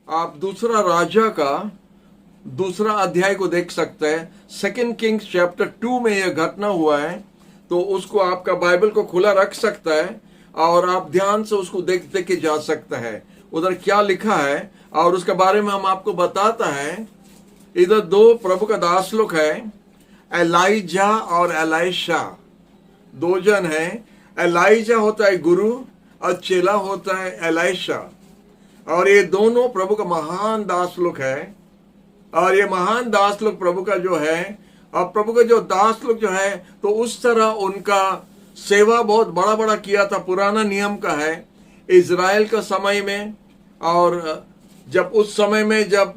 आप दूसरा राजा का दूसरा अध्याय को देख सकते हैं। सेकंड किंग्स चैप्टर 2 में यह घटना हुआ है, तो उसको आपका बाइबल को खुला रख सकता है और आप ध्यान से उसको देख देख के जा सकता है उधर क्या लिखा है, और उसके बारे में हम आपको बताता है। इधर दो प्रभु का दास लोग है, एलाइजा और एलाइशा, दो जन हैं। एलाइजा होता है गुरु और चेला होता है एलाइशा, और ये दोनों प्रभु का महान दास लोग है। और ये महान दास लोग प्रभु का जो है, और प्रभु का जो दास लोग जो है, तो उस तरह उनका सेवा बहुत बड़ा बड़ा किया था। पुराना नियम का है इज़राइल का समय में, और जब उस समय में जब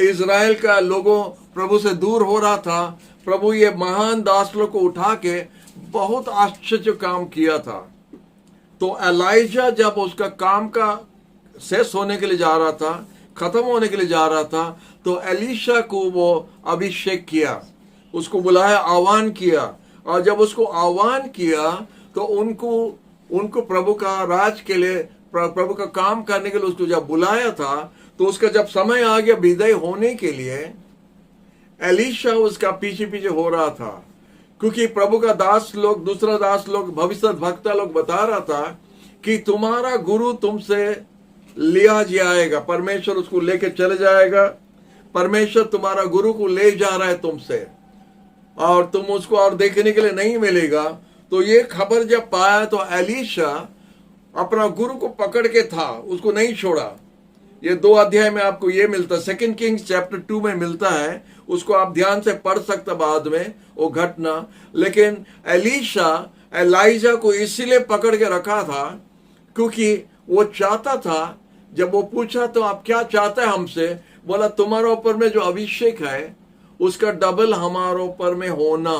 इज़राइल का लोगों प्रभु से दूर हो रहा था, प्रभु ये महान दास लोग को उठा के बहुत आश्चर्य काम किया था। तो एलाइजा जब उसका काम का शेष होने के लिए जा रहा था, खत्म होने के लिए जा रहा था, तो एलीशा को वो अभिषेक किया, उसको बुलाया, आह्वान किया। और जब उसको आह्वान किया तो उनको प्रभु का राज के लिए, प्रभु का काम करने के लिए उसको जब बुलाया था, तो उसका जब समय आ गया विदाई होने के लिए, एलीशा उसका पीछे पीछे हो रहा था, क्योंकि प्रभु का दास लोग, दूसरा दास लोग, भविष्य वक्ता लोग बता रहा था कि तुम्हारा गुरु तुमसे लिया जाएगा, परमेश्वर उसको लेके चले जाएगा, परमेश्वर तुम्हारा गुरु को ले जा रहा है तुमसे, और तुम उसको और देखने के लिए नहीं मिलेगा। तो ये खबर जब पाया तो एलीशा अपना गुरु को पकड़ के था, उसको नहीं छोड़ा। ये 2 अध्याय में आपको ये मिलता है, सेकंड किंग्स चैप्टर 2 में मिलता है, उसको आप ध्यान से पढ़ सकते बाद में वो घटना। लेकिन एलीशा एलाइजा को इसीलिए पकड़ के रखा था क्योंकि वो चाहता था, जब वो पूछा तो आप क्या चाहते हैं हमसे, बोला तुम्हारे ऊपर में जो अभिषेक है उसका डबल हमारे ऊपर में होना।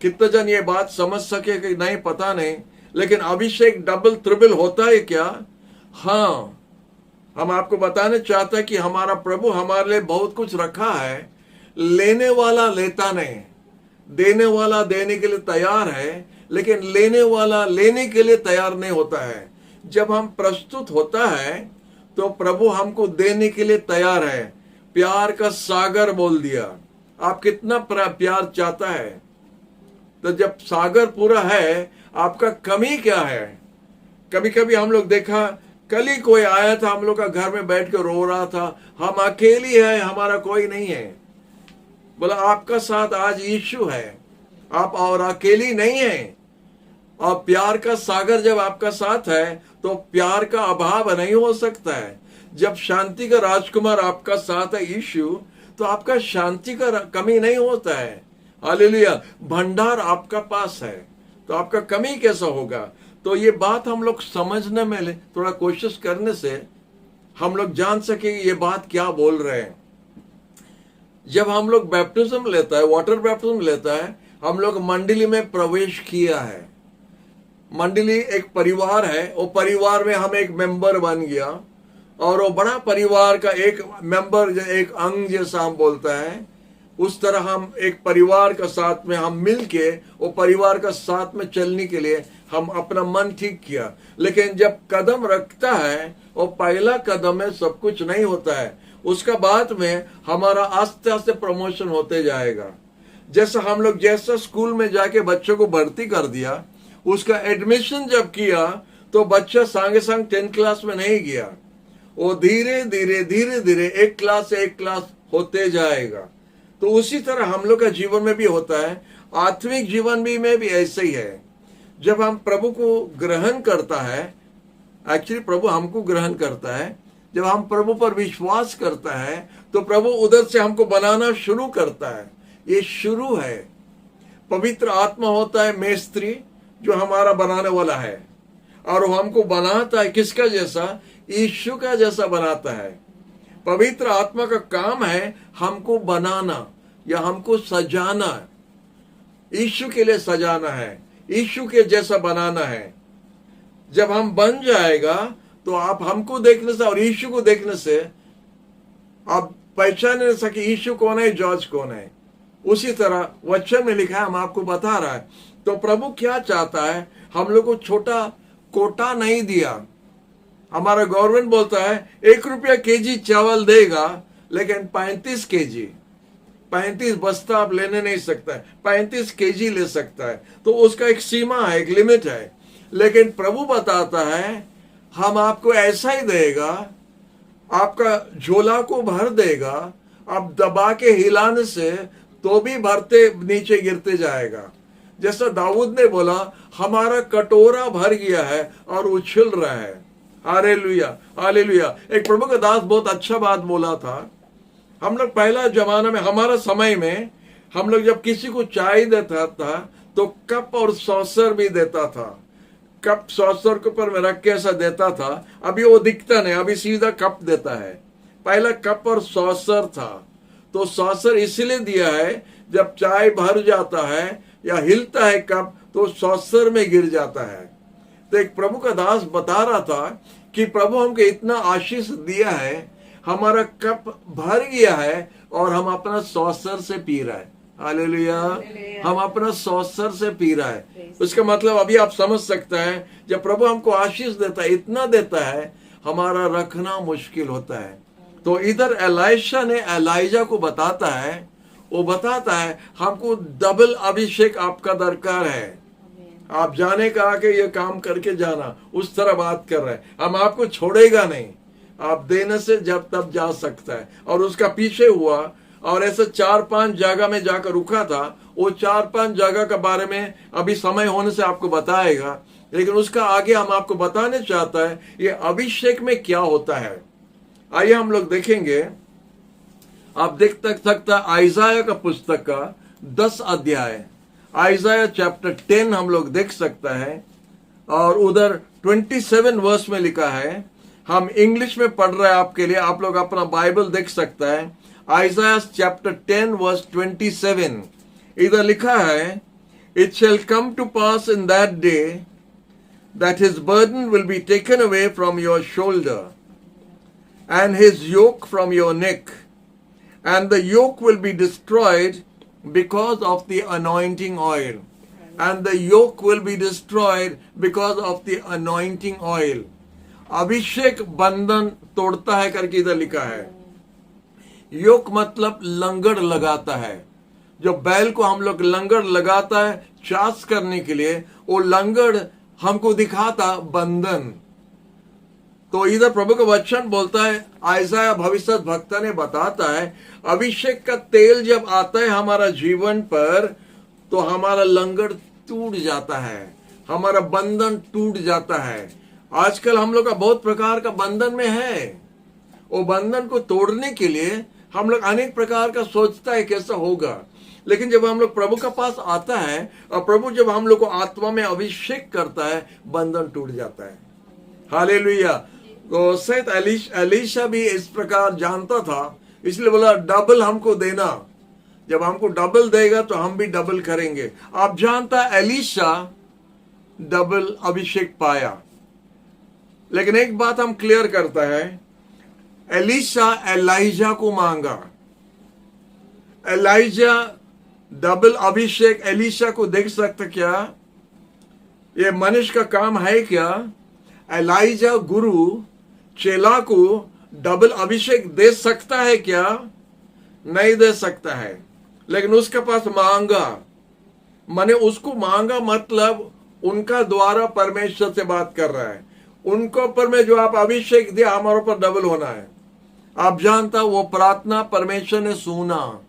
कितने जन ये बात समझ सके कि नहीं पता नहीं, लेकिन अभिषेक डबल ट्रिपल होता है क्या? हाँ, हम आपको बताने चाहते हैं कि हमारा प्रभु हमारे लिए बहुत कुछ रखा है। लेने वाला लेता नहीं, देने वाला देने के लिए तैयार है, लेकिन लेने वाला लेने के लिए तैयार नहीं होता है। जब हम प्रस्तुत होता है तो प्रभु हमको देने के लिए तैयार है। प्यार का सागर बोल दिया, आप कितना प्यार चाहता है। तो जब सागर पूरा है, आपका कमी क्या है? कभी कभी हम लोग देखा, कल ही कोई आया था हम लोग का घर में बैठ कर रो रहा था, हम अकेली है, हमारा कोई नहीं है। बोला आपका साथ आज यीशु है, आप और अकेली नहीं है। और प्यार का सागर जब आपका साथ है तो प्यार का अभाव नहीं हो सकता है। जब शांति का राजकुमार आपका साथ है यीशु, तो आपका शांति का कमी नहीं होता है। हालेलुया, भंडार आपका पास है, तो आपका कमी कैसा होगा? तो ये बात हम लोग समझने में थोड़ा कोशिश करने से हम लोग जान सके ये बात क्या बोल रहे हैं। जब हम लोग बैप्टिज्म लेता है, वाटर बैप्टिज्म लेता है, हम लोग मंडली में प्रवेश किया है। मंडली एक परिवार है, वो परिवार में हम एक मेंबर बन गया, और वो बड़ा परिवार का एक मेंबर, एक अंग जैसा हम बोलता है, उस तरह हम एक परिवार का साथ में हम मिल के वो परिवार का साथ में चलने के लिए हम अपना मन ठीक किया। लेकिन जब कदम रखता है, वो पहला कदम है, सब कुछ नहीं होता है, उसका बाद में हमारा आस्ते आस्ते प्रमोशन होते जाएगा। जैसा हम लोग जैसा स्कूल में जाके बच्चों को भर्ती कर दिया, उसका एडमिशन जब किया तो बच्चा संगे संग 10th क्लास में नहीं गया, वो धीरे धीरे एक क्लास से एक क्लास होते जाएगा। तो उसी तरह हम लोग का जीवन में भी होता है, आत्मिक जीवन में भी ऐसे ही है। जब हम प्रभु को ग्रहण करता है, एक्चुअली प्रभु हमको ग्रहण करता है, जब हम प्रभु पर विश्वास करता है तो प्रभु उधर से हमको बनाना शुरू करता है। ये शुरू है। पवित्र आत्मा होता है मेस्त्री, जो हमारा बनाने वाला है, और वो हमको बनाता है किसका जैसा? यीशु का जैसा बनाता है। पवित्र आत्मा का काम है हमको बनाना या हमको सजाना, यीशु के लिए सजाना है, यीशु के जैसा बनाना है। जब हम बन जाएगा तो आप हमको देखने से और यीशु को देखने से आप पहचान नहीं सके यीशु कौन है, जॉर्ज कौन है। उसी तरह वचन में लिखा है, हम आपको बता रहा है। तो प्रभु क्या चाहता है? हम लोग को छोटा कोटा नहीं दिया, हमारा गवर्नमेंट बोलता है 1 रुपया केजी चावल देगा, लेकिन 35 केजी 35 बस्ता आप लेने नहीं सकता है, 35 केजी ले सकता है। तो उसका एक सीमा है, एक लिमिट है। लेकिन प्रभु बताता है हम आपको ऐसा ही देगा, आपका झोला को भर देगा, आप दबा के हिलाने से तो भी भरते नीचे गिरते जाएगा। जैसा दाऊद ने बोला हमारा कटोरा भर गया है और उछल रहा है। Hallelujah hallelujah. एक प्रभु का दास बहुत अच्छा बात बोला था। हम लोग पहला जमाना में, हमारा समय में, हम लोग जब किसी को चाय देता था तो कप और सॉसर भी देता था। कप सॉसर के ऊपर में रख के ऐसा देता था। अभी वो दिखता नहीं, अभी सीधा कप देता है। पहला कप और सॉसर था। तो सॉसर इसलिए दिया है जब चाय भर जाता है या हिलता है कप तो सॉसर में गिर जाता है। तो एक प्रभु का दास बता रहा था कि प्रभु हमको इतना आशीष दिया है, हमारा कप भर गया है और हम अपना सॉसर से पी रहा है। हालेलुया। हम अपना सॉसर से पी रहा है। उसका मतलब अभी आप समझ सकते हैं, जब प्रभु हमको आशीष देता है, इतना देता है, हमारा रखना मुश्किल होता है। तो इधर एलाइशा ने एलाइजा को बताता है, वो बताता है हमको डबल अभिषेक आपका दरकार है। आप जाने का आके ये काम करके जाना, उस तरह बात कर रहे हैं। हम आपको छोड़ेगा नहीं, आप देने से जब तब जा सकता है। और उसका पीछे हुआ और ऐसे 4-5 जगह में जाकर रुका था। वो 4-5 जगह के बारे में अभी समय होने से आपको बताएगा, लेकिन उसका आगे हम आपको बताने चाहता है ये अभिषेक में क्या होता है। आइए हम लोग देखेंगे। आप देख सकता आइजाया का पुस्तक का 10 अध्याय, आइजाया चैप्टर 10 हम लोग देख सकता है। और उधर 27 वर्स में लिखा है। हम इंग्लिश में पढ़ रहे हैं आपके लिए, आप लोग अपना बाइबल देख सकता है। आइजाया चैप्टर 10 वर्स 27 इधर लिखा है, it shall come to pass in that day that his burden will be taken away from your shoulder and his yoke from your neck, and the yoke will be destroyed because of the anointing oil, and the yoke will be destroyed because of the anointing oil. अभिषेक बंधन तोड़ता है करके इधर लिखा है। योक मतलब लंगड़ लगाता है। जो बैल को हम लोग लंगड़ लगाता है चास करने के लिए, वो लंगड़ हमको दिखाता बंधन। तो इधर प्रभु का वचन बोलता है, आइसाया भविष्य भक्ता ने बताता है, अभिषेक का तेल जब आता है हमारा जीवन पर तो हमारा लंगड़ टूट जाता है, हमारा बंधन टूट जाता है। आजकल हम लोग का बहुत प्रकार का बंधन में है। वो बंधन को तोड़ने के लिए हम लोग अनेक प्रकार का सोचता है कैसा होगा, लेकिन जब हम लोग प्रभु के पास आता है और प्रभु जब हम लोग को आत्मा में अभिषेक करता है, बंधन टूट जाता है। हालेलुया। तो शायद एलीशा भी इस प्रकार जानता था, इसलिए बोला डबल हमको देना। जब हमको डबल देगा तो हम भी डबल करेंगे। आप जानता है एलीशा डबल अभिषेक पाया, लेकिन एक बात हम क्लियर करता है, एलीशा एलाइजा को मांगा। एलाइजा डबल अभिषेक एलीशा को देख सकते क्या? ये मनुष्य का काम है क्या? एलाइजा गुरु चेला को डबल अभिषेक दे सकता है क्या? नहीं दे सकता है, लेकिन उसके पास मांगा। माने उसको मांगा मतलब उनका द्वारा परमेश्वर से बात कर रहा है। उनको ऊपर में जो आप अभिषेक दिया हमारे ऊपर डबल होना है। आप जानता वो प्रार्थना परमेश्वर ने सुना।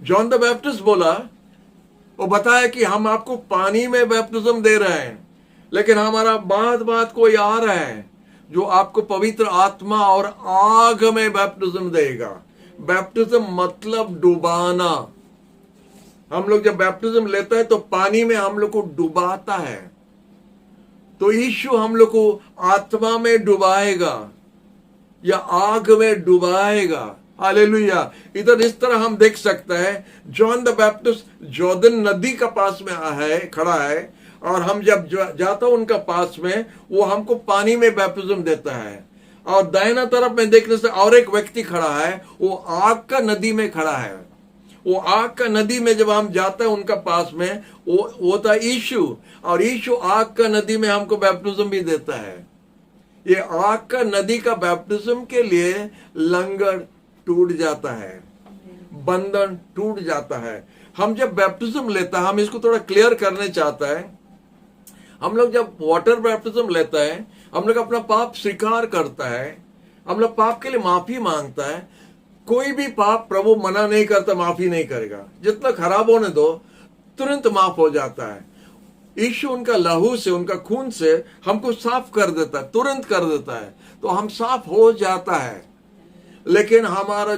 जॉन द बैप्टिस्ट बोला, वो बताया कि हम आपको पानी में बैप्टिज्म दे रहे हैं, लेकिन हमारा बाद कोई आ रहा है जो आपको पवित्र आत्मा और आग में बैप्टिज्म देगा। बैप्टिज्म मतलब डुबाना। हम लोग जब बैप्टिज्म लेते हैं तो पानी में हम लोग को डुबाता है। तो यीशु हम लोग को आत्मा में डुबाएगा या आग में डुबाएगा। हालेलुया। इधर इस तरह हम देख सकते हैं, जॉन द बैप्टिस्ट जॉर्दन नदी का पास में है, खड़ा है, और हम जब जाता हूं उनका पास में, वो हमको पानी में बैप्टिज्म देता है। और दाहिना तरफ में देखने से और एक व्यक्ति खड़ा है, वो आग का नदी में खड़ा है। वो आग का नदी में जब हम जाते हैं उनका पास में, वो था यीशु, और यीशु आग का नदी में हमको बैप्टिज्म भी देता है। ये आग का नदी का बैप्टिज्म के लिए लंगर टूट जाता है, बंधन टूट जाता है। हम जब बैप्टिज्म लेता है, हम इसको थोड़ा क्लियर करने चाहता है। हम लोग जब वाटर बैप्टिज्म लेता है, हम लोग अपना पाप स्वीकार करता है, हम लोग पाप के लिए माफी मांगता है। कोई भी पाप प्रभु मना नहीं करता, माफी नहीं करेगा। जितना खराब होने दो, तुरंत माफ हो जाता है। यीशु उनका लहू से, उनका खून से हमको साफ कर देता है, तुरंत कर देता है, तो हम साफ हो जाता है। लेकिन हमारा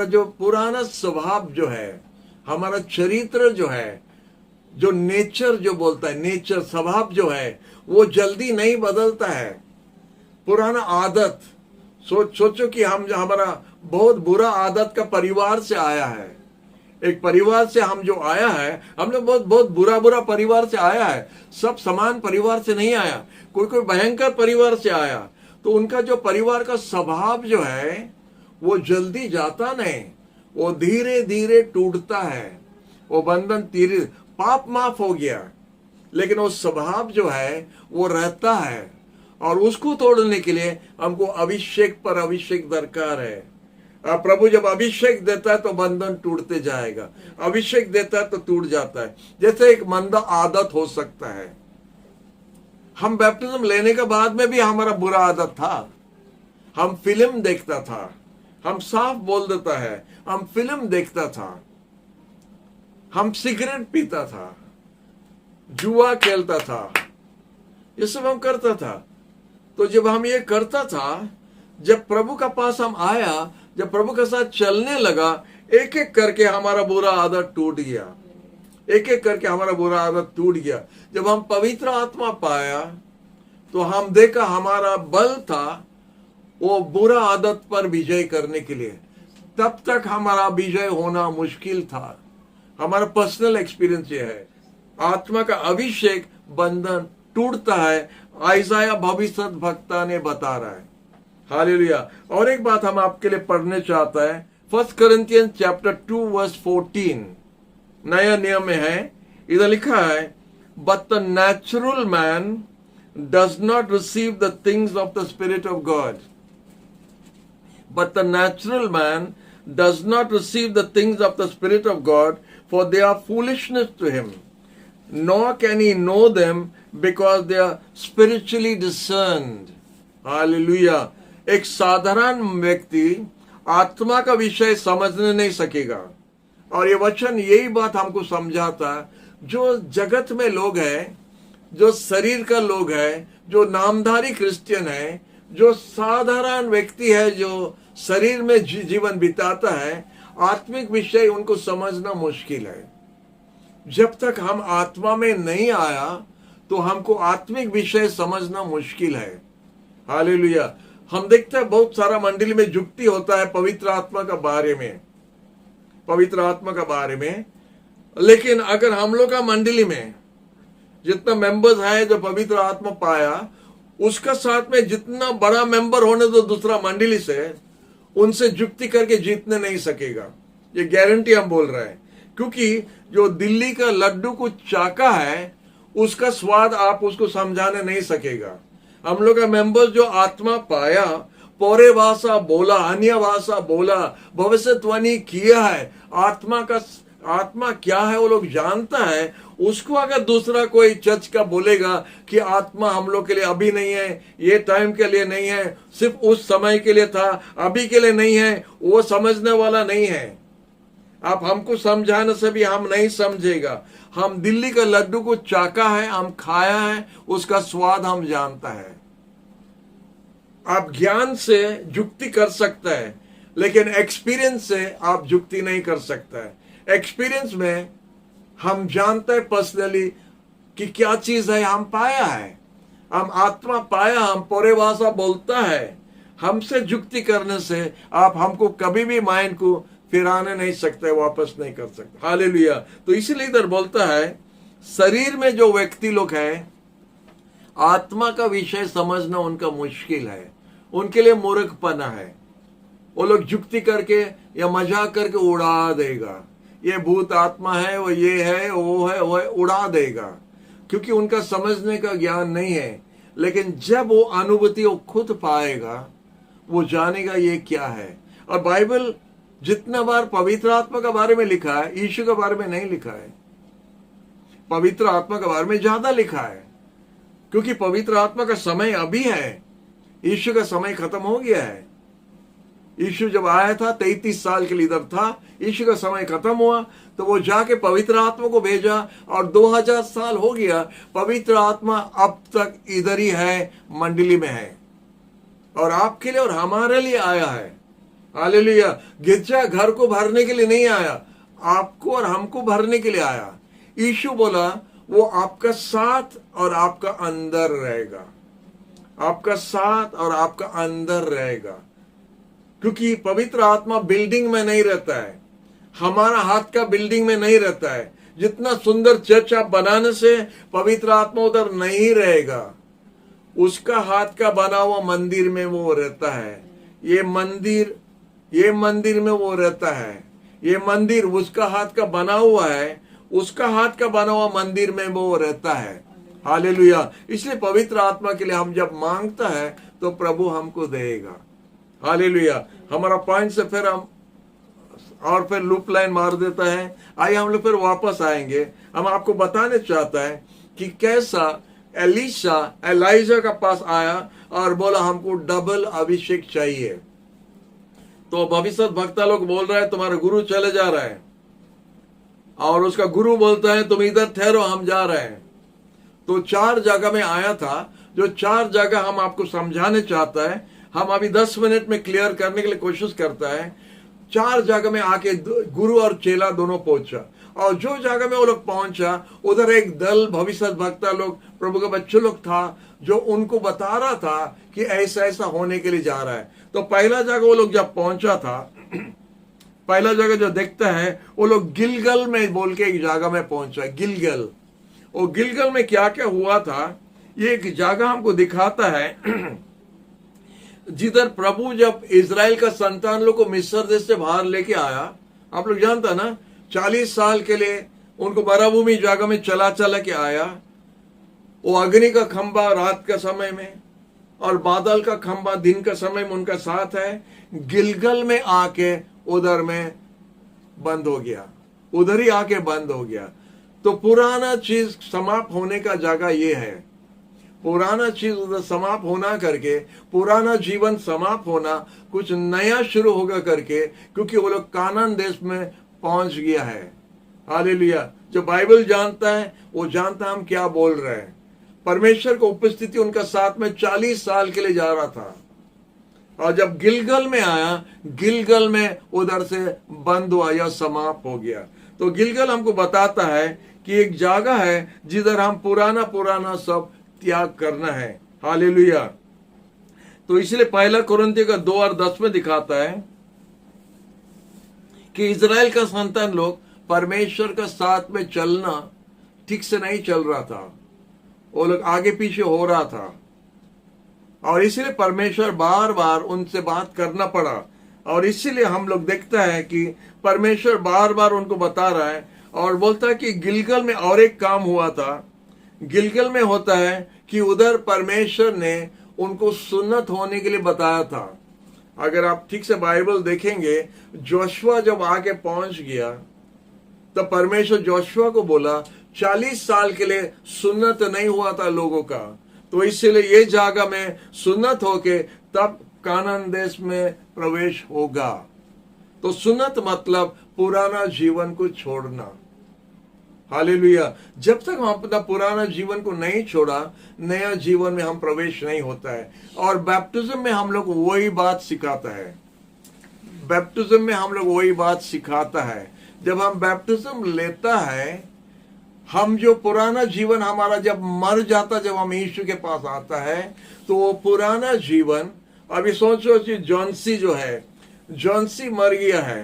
जो पुराना स्वभाव जो है, हमारा चरित्र जो है, जो नेचर जो बोलता है, नेचर स्वभाव जो है, वो जल्दी नहीं बदलता है। पुराना आदत, सोचो कि हमारा बहुत बुरा आदत का परिवार से आया है। एक परिवार से हम जो आया है, हम लोग बहुत बुरा परिवार से आया है। सब समान परिवार से नहीं आया, कोई भयंकर परिवार से आया। तो उनका जो परिवार का स्वभाव जो है, वो जल्दी जाता नहीं, वो धीरे धीरे टूटता है। वो बंधन धीरे, पाप माफ हो गया, लेकिन वो स्वभाव जो है वो रहता है। और उसको तोड़ने के लिए हमको अभिषेक पर अभिषेक दरकार है। प्रभु जब अभिषेक देता है तो बंधन टूटते जाएगा, अभिषेक देता है तो टूट जाता है। जैसे एक मंदा आदत हो सकता है, हम बैप्टिज्म लेने के बाद में भी हमारा बुरा आदत था। हम फिल्म देखता था, हम साफ बोल देता है, हम फिल्म देखता था, हम सिगरेट पीता था, जुआ खेलता था, ये सब हम करता था। तो जब हम ये करता था, जब प्रभु का पास हम आया, जब प्रभु के साथ चलने लगा, एक एक करके हमारा बुरा आदत टूट गया, एक एक करके हमारा बुरा आदत टूट गया। जब हम पवित्र आत्मा पाया, तो हम देखा हमारा बल था वो बुरा आदत पर विजय करने के लिए। तब तक हमारा विजय होना मुश्किल था। हमारा पर्सनल एक्सपीरियंस ये है, आत्मा का अभिषेक बंधन टूटता है। आइसाया भविष्यद्वक्ता ने बता रहा है। हालेलुया। और एक बात हम आपके लिए पढ़ने चाहता है, 1 Corinthians chapter 2 verse 14, नया नियम में है। इधर लिखा है, but the natural man does not receive the things of the Spirit of God. But the natural man does not receive the things of the Spirit of God, for they are foolishness to him. Nor can he know them because they are spiritually discerned. Hallelujah. एक साधारण व्यक्ति आत्मा का विषय समझने नहीं सकेगा। और ये वचन यही बात हमको समझाता, जो जगत में लोग हैं, जो शरीर का लोग हैं, जो नामधारी क्रिश्चियन है, जो साधारण व्यक्ति है, जो शरीर में जीवन बिताता है, आत्मिक विषय उनको समझना मुश्किल है। जब तक हम आत्मा में नहीं आया, तो हमको आत्मिक विषय समझना मुश्किल है। हालेलुया। हम देखते हैं बहुत सारा मंडली में जुक्ति होता है पवित्र आत्मा का बारे में, पवित्र आत्मा का बारे में। लेकिन अगर हम लोग का मंडली में जितना मेंबर्स है जो पवित्र आत्मा पाया, उसका साथ में जितना बड़ा मेंबर होने दो दूसरा मंडली से, उनसे जुक्ति करके जीतने नहीं सकेगा। ये गारंटी हम बोल रहे हैं, क्योंकि जो दिल्ली का लड्डू को चाका है, उसका स्वाद आप उसको समझाने नहीं सकेगा। हम लोग का मेंबर्स जो आत्मा पाया, पौरे भाषा बोला, अन्य भाषा बोला, भविष्यवाणी किया है, आत्मा क्या है वो लोग जानता है। उसको अगर दूसरा कोई चर्च का बोलेगा कि आत्मा हम लोग के लिए अभी नहीं है, ये टाइम के लिए नहीं है, सिर्फ उस समय के लिए था, अभी के लिए नहीं है, वो समझने वाला नहीं है। आप हमको समझाने से भी हम नहीं समझेगा। हम दिल्ली का लड्डू को चाका है, हम खाया है, उसका स्वाद हम जानता है। आप ज्ञान से जुक्ति कर सकता है, लेकिन एक्सपीरियंस से आप जुक्ति नहीं कर सकता है। एक्सपीरियंस में हम जानते हैं पर्सनली कि क्या चीज है, हम पाया है, हम आत्मा पाया, हम पौरे भाषा बोलता है। हमसे जुक्ति करने से आप हमको कभी भी माइंड को फिराने नहीं सकते, वापस नहीं कर सकते। हालेलुया। तो इसीलिए इधर बोलता है, शरीर में जो व्यक्ति लोग हैं, आत्मा का विषय समझना उनका मुश्किल है, उनके लिए मूर्खपना है। वो लोग जुक्ति करके या मजाक करके उड़ा देगा, ये भूत आत्मा है, वो ये है, वो है, वो है, उड़ा देगा, क्योंकि उनका समझने का ज्ञान नहीं है। लेकिन जब वो अनुभूति वो खुद पाएगा, वो जानेगा ये क्या है। और बाइबल जितना बार पवित्र आत्मा के बारे में लिखा है, यीशु के बारे में नहीं लिखा है। पवित्र आत्मा के बारे में ज्यादा लिखा है, क्योंकि पवित्र आत्मा का समय अभी है, यीशु का समय खत्म हो गया है। यीशु जब आया था 33 साल के लिए इधर था, यीशु का समय खत्म हुआ तो वो जाके पवित्र आत्मा को भेजा, और 2000 साल हो गया, पवित्र आत्मा अब तक इधर ही है, मंडली में है, और आपके लिए और हमारे लिए आया है। हालेलुया। गिरजा घर को भरने के लिए नहीं आया, आपको और हमको भरने के लिए आया। यीशु बोला वो आपका साथ और आपका अंदर रहेगा, आपका साथ और आपका अंदर रहेगा, क्योंकि पवित्र आत्मा बिल्डिंग में नहीं रहता है, हमारा हाथ का बिल्डिंग में नहीं रहता है। जितना सुंदर चर्च आप बनाने से पवित्र आत्मा उधर नहीं रहेगा, उसका हाथ का बना हुआ मंदिर में वो रहता है। ये मंदिर में वो रहता है, ये मंदिर उसका हाथ का बना हुआ है, उसका हाथ का बना हुआ मंदिर में वो रहता है। हालेलुया। इसलिए पवित्र आत्मा के लिए हम जब मांगता है तो प्रभु हमको देगा। हालेलुया। हमारा पॉइंट से फिर हम और फिर लूप लाइन मार देता है। आइए हम लोग फिर वापस आएंगे। हम आपको बताने चाहता है कि कैसा एलिशा का पास आया और बोला हमको डबल अभिषेक चाहिए। तो भविष्य वक्ता लोग बोल रहे हैं तुम्हारा गुरु चले जा रहा है, और उसका गुरु बोलता है तुम इधर ठहरो, हम जा रहे हैं। तो 4 जगह में आया था, जो 4 जगह हम आपको समझाने चाहता है। हम अभी 10 मिनट में क्लियर करने के लिए कोशिश करता है। 4 जगह में आके गुरु और चेला दोनों पहुंचा, और जो जगह में वो लोग पहुंचा उधर एक दल भविष्य वक्ता लोग, प्रभु के बच्चे लोग था, जो उनको बता रहा था कि ऐसा ऐसा होने के लिए जा रहा है। तो पहला जगह वो लोग जब पहुंचा था, पहला जगह जो देखता है, वो लोग गिलगल में बोल के एक जगह में पहुंचा। गिलगल, और गिलगल में क्या क्या हुआ था ये एक जगह हमको दिखाता है, जिधर प्रभु जब इजराइल का संतान लोग को मिस्र देश से बाहर लेके आया। आप लोग जानता ना, 40 साल के लिए उनको मरुभूमि जगह में चला के आया। वो अग्नि का खंबा रात का समय में और बादल का खंबा दिन का समय में उनका साथ है। गिलगल में आके उधर में बंद हो गया, उधर ही आके बंद हो गया। तो पुराना चीज समाप्त होने का जगह ये है, पुराना चीज उधर समाप्त होना करके, पुराना जीवन समाप्त होना, कुछ नया शुरू होगा करके, क्योंकि वो लोग कानान देश में पहुंच गया है। हालेलुया। जो बाइबल जानता है वो जानता है हम क्या बोल रहे हैं। परमेश्वर को उपस्थिति उनका साथ में 40 साल के लिए जा रहा था, और जब गिलगल में आया, गिलगल में उधर से बंद हुआ या समाप्त हो गया। तो गिलगल हमको बताता है कि एक जगह है जिधर हम पुराना सब त्याग करना है। हालेलुया। तो इसलिए पहला कुरिन्थियों का 2 और 10 में दिखाता है कि इजराइल का संतान लोग परमेश्वर का साथ में चलना ठीक से नहीं चल रहा था, वो लोग आगे पीछे हो रहा था, और इसीलिए परमेश्वर बार बार उनसे बात करना पड़ा। और इसीलिए हम लोग देखता है कि परमेश्वर बार बार उनको बता रहा है और बोलता है कि गिलगल में और एक काम हुआ था। गिलगल में होता है कि उधर परमेश्वर ने उनको सुन्नत होने के लिए बताया था। अगर आप ठीक से बाइबल देखेंगे, जोशुआ जब आके पहुंच गया तब परमेश्वर जोशुआ को बोला 40 साल के लिए सुन्नत नहीं हुआ था लोगों का, तो इसलिए ये जगह में सुन्नत होके तब कानान देश में प्रवेश होगा। तो सुन्नत मतलब पुराना जीवन को छोड़ना। हालेलुया। जब तक हम अपना पुराना जीवन को नहीं छोड़ा, नया जीवन में हम प्रवेश नहीं होता है। और बैप्टिज्म में हम लोग वही बात सिखाता है, बैप्टिज्म में हम लोग वही बात सिखाता है। जब हम बैप्टिज्म लेता है, हम जो पुराना जीवन हमारा जब मर जाता, जब हम यीशु के पास आता है, तो वो पुराना जीवन, अभी सोचो कि जॉन्सी जो है, जॉन्सी मर गया है,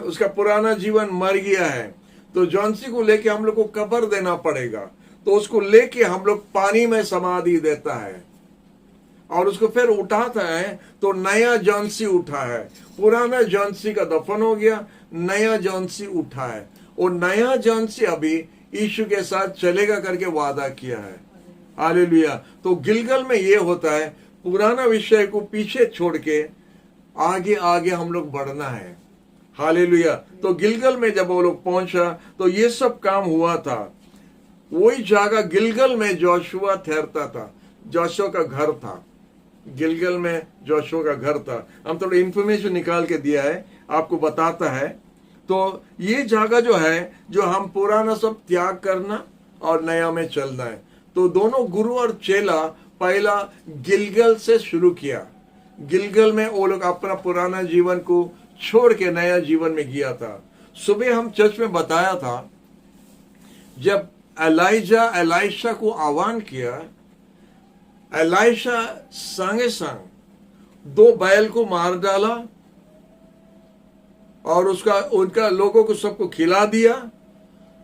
उसका पुराना जीवन मर गया है, तो जॉन्सी को लेके हम लोग को कब्र देना पड़ेगा। तो उसको लेके हम लोग पानी में समाधि देता है और उसको फिर उठाता है, तो नया जॉन्सी उठा है। पुराना जॉन्सी का दफन हो गया, नया जॉन्सी उठा है। और नया जॉन्सी अभी यीशु के साथ चलेगा करके वादा किया है। हालेलुया। तो गिलगल में ये होता है, पुराना विषय को पीछे छोड़ के आगे आगे हम लोग बढ़ना है। हालेलुया। तो गिलगल में जब वो लोग पहुंचा तो ये सब काम हुआ था। वही जगह गिलगल में जोशुआ ठहरता था, जोशुआ का घर था। गिलगल में जोशुआ का घर था। हम थोड़ा इंफॉर्मेशन निकाल के दिया है, आपको बताता है। तो ये जगह जो है, जो हम पुराना सब त्याग करना और नया में चलना है। तो दोनों गुरु और चेला पहला गिलगल से शुरू किया। गिलगल में वो लोग अपना पुराना जीवन को छोड़ के नया जीवन में गया था। सुबह हम चर्च में बताया था, जब एलाइशा को आह्वान किया, एलाइशा संगे संग 2 बैल को मार डाला और उनका लोगों को सबको खिला दिया,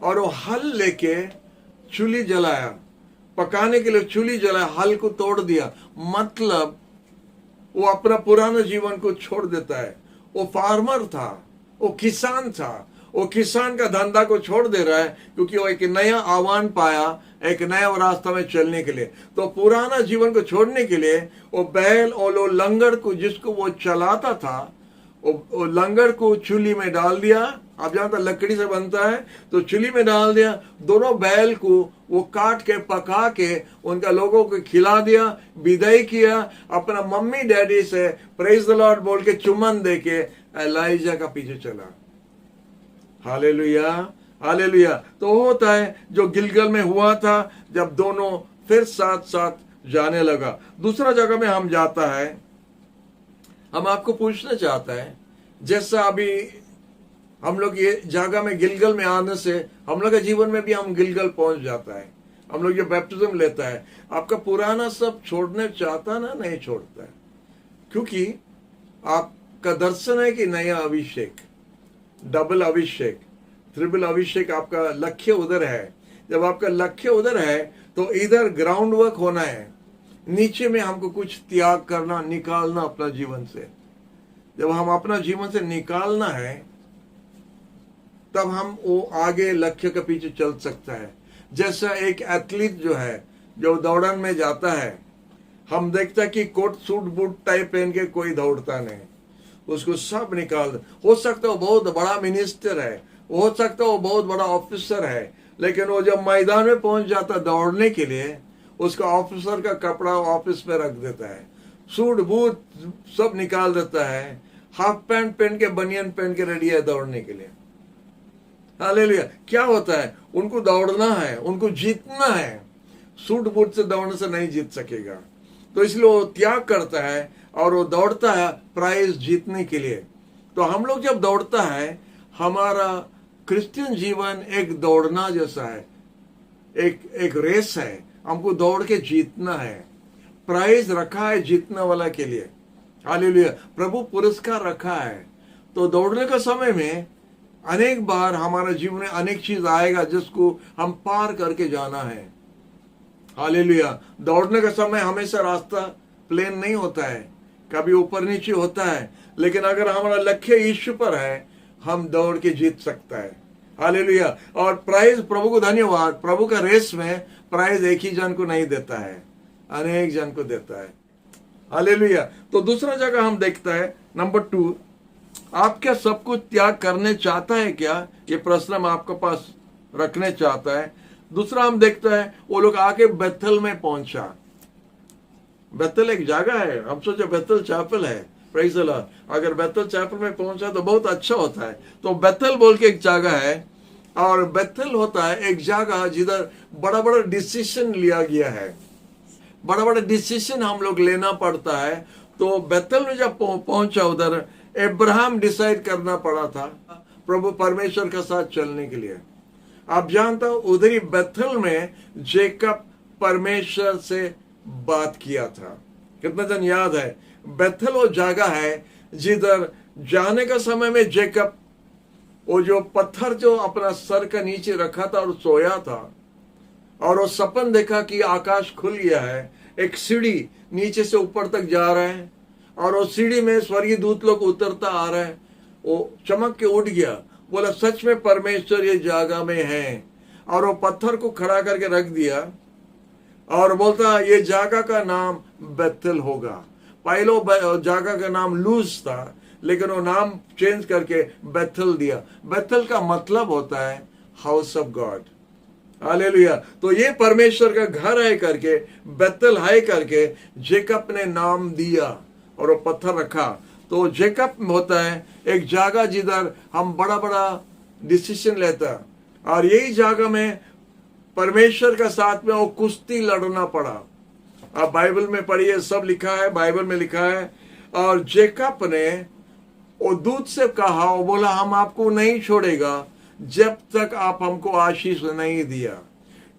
और वो हल लेके चूल्ही जलाया, पकाने के लिए चूल्ही जलाया, हल को तोड़ दिया। मतलब वो अपना पुराना जीवन को छोड़ देता है। वो फार्मर था, वो किसान था, वो किसान का धंधा को छोड़ दे रहा है, क्योंकि वो एक नया आह्वान पाया, एक नया रास्ता में चलने के लिए। तो पुराना जीवन को छोड़ने के लिए वो बैल और वो लंगर को, जिसको वो चलाता था, वो लंगर को चूल्ही में डाल दिया। आप जानते लकड़ी से बनता है, तो चूल्ही में डाल दिया। दोनों बैल को वो काट के पका के उनका लोगों को खिला दिया, विदाई किया। अपना मम्मी डैडी से प्रेज द लॉर्ड बोल के चुम्बन दे के एलाइजा का पीछे चला। Hallelujah, hallelujah. तो होता है जो गिलगल में हुआ था, जब दोनों फिर साथ साथ जाने लगा। दूसरा जगह में हम जाता है, हम आपको पूछना चाहता है, जैसा अभी हम लोग ये जगह में गिलगल में आने से हम लोग के जीवन में भी हम गिलगल पहुंच जाता है। हम लोग ये बैप्टिज्म लेता है, आपका पुराना सब छोड़ने चाहता ना, नहीं छोड़ता है, क्योंकि आपका दर्शन है कि नया अभिषेक, डबल अभिषेक, ट्रिपल अभिषेक, आपका लक्ष्य उधर है। जब आपका लक्ष्य उधर है तो इधर ग्राउंड वर्क होना है, नीचे में हमको कुछ त्याग करना, निकालना अपना जीवन से। जब हम अपना जीवन से निकालना है, तब हम वो आगे लक्ष्य के पीछे चल सकता है। जैसा एक एथलीट जो है, जो दौड़न में जाता है, हम देखते हैं कि कोट सूट बूट टाइप पहन के कोई दौड़ता नहीं, उसको सब निकाल। हो सकता है वो बहुत बड़ा मिनिस्टर है, हो सकता है वो बहुत बड़ा ऑफिसर है, लेकिन वो जब मैदान में पहुंच जाता दौड़ने के लिए, उसका ऑफिसर का कपड़ा ऑफिस में रख देता है, सूट बूट सब निकाल देता है, हाफ पैंट पहन के, बनियन पहन के रेडी है दौड़ने के लिए। हालेलुया। क्या होता है, उनको दौड़ना है, उनको जीतना है। सूट बूट से दौड़ने से नहीं जीत सकेगा, तो इसलिए वो त्याग करता है और वो दौड़ता है प्राइज जीतने के लिए। तो हम लोग जब दौड़ता है, हमारा क्रिश्चियन जीवन एक दौड़ना जैसा है, एक रेस है। हमको दौड़ के जीतना है, प्राइज रखा है जीतने वाला के लिए। हालेलुया। प्रभु पुरस्कार रखा है। तो दौड़ने का समय में अनेक बार हमारा जीवन में अनेक चीज आएगा जिसको हम पार करके जाना है। हालेलुया। दौड़ने का समय हमेशा रास्ता प्लेन नहीं होता है, कभी ऊपर नीचे होता है, लेकिन अगर हमारा लक्ष्य यीशु पर है, हम दौड़ के जीत सकता है। हालेलुया। और प्राइज, प्रभु को धन्यवाद, प्रभु का रेस में प्राइज एक ही जन को नहीं देता है, अनेक जन को देता है। हालेलुया। तो दूसरा जगह हम देखता है, नंबर 2, आप क्या सब कुछ त्याग करने चाहता है क्या? ये प्रश्न हम आपके पास रखने चाहता है। दूसरा हम देखता है, वो लोग आके बेथल में पहुंचा। बेथल एक जगह है, हम सोचे बेथल चैपल है, प्रेज़ द लॉर्ड। अगर बेथल चैपल में पहुंचा तो बहुत अच्छा होता है। तो बेथल बोल के एक जगह है, और बेथल होता है एक जगह जिधर बड़ा बड़ा डिसीजन लिया गया है, बड़ा बड़ा डिसीजन हम लोग लेना पड़ता है। तो बेथल में जब पहुंचा, उधर अब्राहम डिसाइड करना पड़ा था प्रभु परमेश्वर के साथ चलने के लिए। आप जानते हो, उधर ही बेथल में जेकब परमेश्वर से बात किया था। कितना जन याद है? बेथल वो जगह है जिधर जाने का समय में जेकब वो जो पत्थर जो अपना सर का नीचे रखा था और सोया था, और वो सपन देखा कि आकाश खुल गया है, एक सीढ़ी नीचे से ऊपर तक जा रहा है, और वो सीढ़ी में स्वर्गीय दूत लोग उतरता आ रहा है। वो चमक के उठ गया, बोला सच में परमेश्वर ये जगह में है, और वो पत्थर को खड़ा करके रख दिया। और बोलता ये जगह का नाम बेथेल होगा। पहले जगह का नाम लूज था, लेकिन वो नाम चेंज करके बेथेल दिया। बेथेल का मतलब होता है हाउस ऑफ गॉड। हालेलुया। तो ये परमेश्वर का घर है करके, बेथेल है करके जेकब ने नाम दिया और वो पत्थर रखा। तो जेकब होता है एक जगह जिधर हम बड़ा बड़ा डिसीजन लेता, और यही जगह में परमेश्वर का साथ में वो कुश्ती लड़ना पड़ा। आप बाइबल में पढ़िए, सब लिखा है, बाइबल में लिखा है। और जेकब ने वो दूत से कहा, वो बोला हम आपको नहीं छोड़ेगा जब तक आप हमको आशीष नहीं दिया।